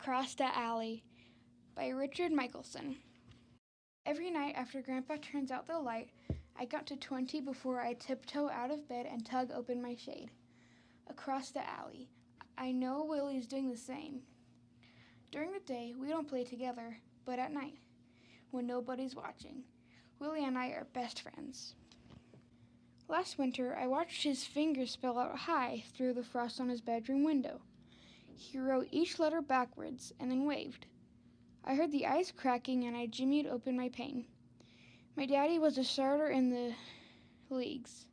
Across the Alley by Richard Michelson. Every night after Grandpa turns out the light, I count to 20 before I tiptoe out of bed and tug open my shade. Across the alley. I know Willie's doing the same. During the day, we don't play together, but at night, when nobody's watching, Willie and I are best friends. Last winter, I watched his fingers spell out hi through the frost on his bedroom window. He wrote each letter backwards and then waved. I heard the ice cracking and I jimmied open my pane. My daddy was a starter in the leagues,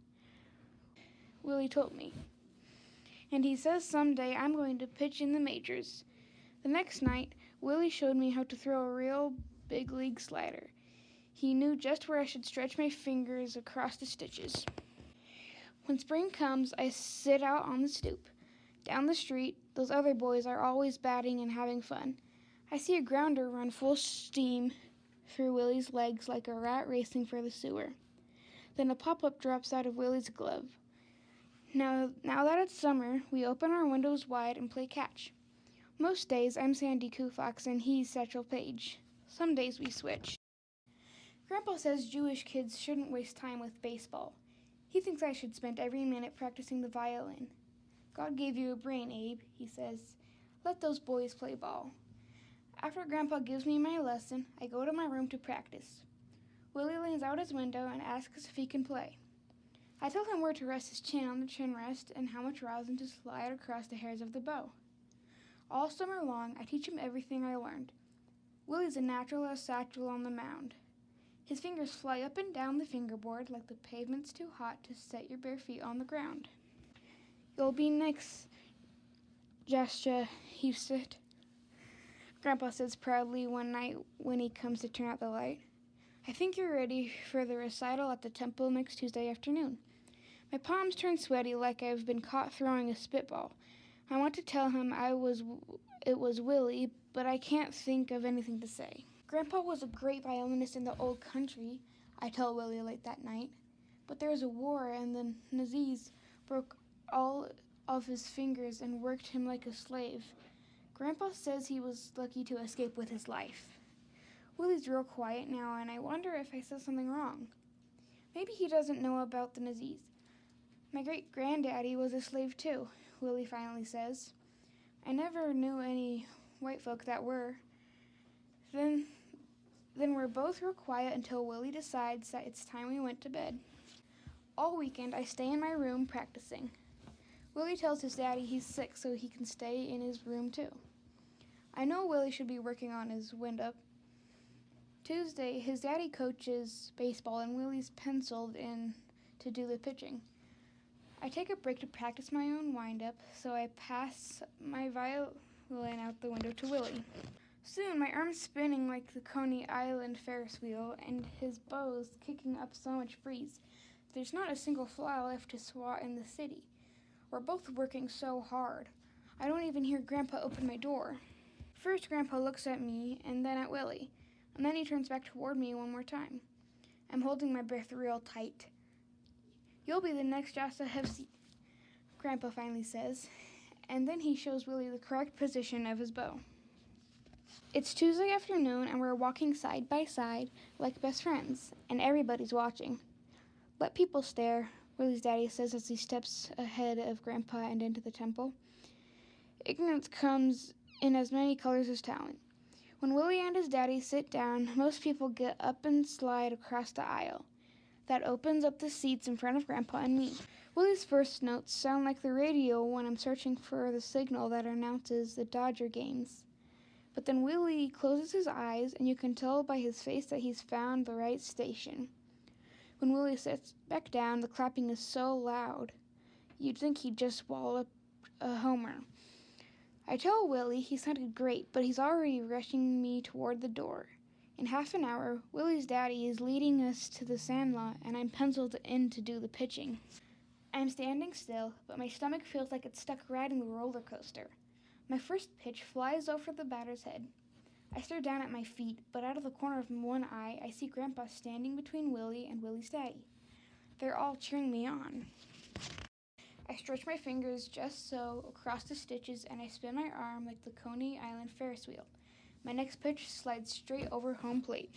Willie told me. And he says someday I'm going to pitch in the majors. The next night, Willie showed me how to throw a real big league slider. He knew just where I should stretch my fingers across the stitches. When spring comes, I sit out on the stoop. Down the street, those other boys are always batting and having fun. I see a grounder run full steam through Willie's legs like a rat racing for the sewer. Then a pop-up drops out of Willie's glove. Now that it's summer, we open our windows wide and play catch. Most days, I'm Sandy Koufax and he's Satchel Paige. Some days we switch. Grandpa says Jewish kids shouldn't waste time with baseball. He thinks I should spend every minute practicing the violin. God gave you a brain, Abe, he says. Let those boys play ball. After Grandpa gives me my lesson, I go to my room to practice. Willie leans out his window and asks if he can play. I tell him where to rest his chin on the chin rest and how much rosin to slide across the hairs of the bow. All summer long, I teach him everything I learned. Willie's a natural as Satchel on the mound. His fingers fly up and down the fingerboard like the pavement's too hot to set your bare feet on the ground. You'll be next, Jascha, he said. Grandpa says proudly one night when he comes to turn out the light. I think you're ready for the recital at the temple next Tuesday afternoon. My palms turn sweaty like I've been caught throwing a spitball. I want to tell him it was Willie, but I can't think of anything to say. Grandpa was a great violinist in the old country, I tell Willie late that night. But there was a war and the Nazis broke all of his fingers and worked him like a slave. Grandpa says he was lucky to escape with his life. Willie's real quiet now, and I wonder if I said something wrong. Maybe he doesn't know about the Nazis. My great-granddaddy was a slave too, Willie finally says. I never knew any white folk that were. Then we're both real quiet until Willie decides that it's time we went to bed. All weekend, I stay in my room practicing. Willie tells his daddy he's sick so he can stay in his room too. I know Willie should be working on his wind-up. Tuesday, his daddy coaches baseball and Willie's penciled in to do the pitching. I take a break to practice my own wind-up, so I pass my violin out the window to Willie. Soon, my arm's spinning like the Coney Island Ferris wheel, and his bow's kicking up so much breeze. There's not a single fly left to swat in the city. We're both working so hard. I don't even hear Grandpa open my door. First, Grandpa looks at me, and then at Willie, and then he turns back toward me one more time. I'm holding my breath real tight. You'll be the next Jassa Hefsi, Grandpa finally says, and then he shows Willie the correct position of his bow. It's Tuesday afternoon, and we're walking side by side like best friends, and everybody's watching. Let people stare, Willie's daddy says as he steps ahead of Grandpa and into the temple. Ignorance comes in as many colors as talent. When Willie and his daddy sit down, most people get up and slide across the aisle. That opens up the seats in front of Grandpa and me. Willie's first notes sound like the radio when I'm searching for the signal that announces the Dodger games. But then Willie closes his eyes, and you can tell by his face that he's found the right station. When Willie sits back down, the clapping is so loud, you'd think he'd just swallowed a homer. I tell Willie he sounded great, but he's already rushing me toward the door. In half an hour, Willie's daddy is leading us to the sandlot, and I'm penciled in to do the pitching. I'm standing still, but my stomach feels like it's stuck riding the roller coaster. My first pitch flies over the batter's head. I stare down at my feet, but out of the corner of one eye, I see Grandpa standing between Willie and Willie's daddy. They're all cheering me on. I stretch my fingers just so across the stitches and I spin my arm like the Coney Island Ferris wheel. My next pitch slides straight over home plate.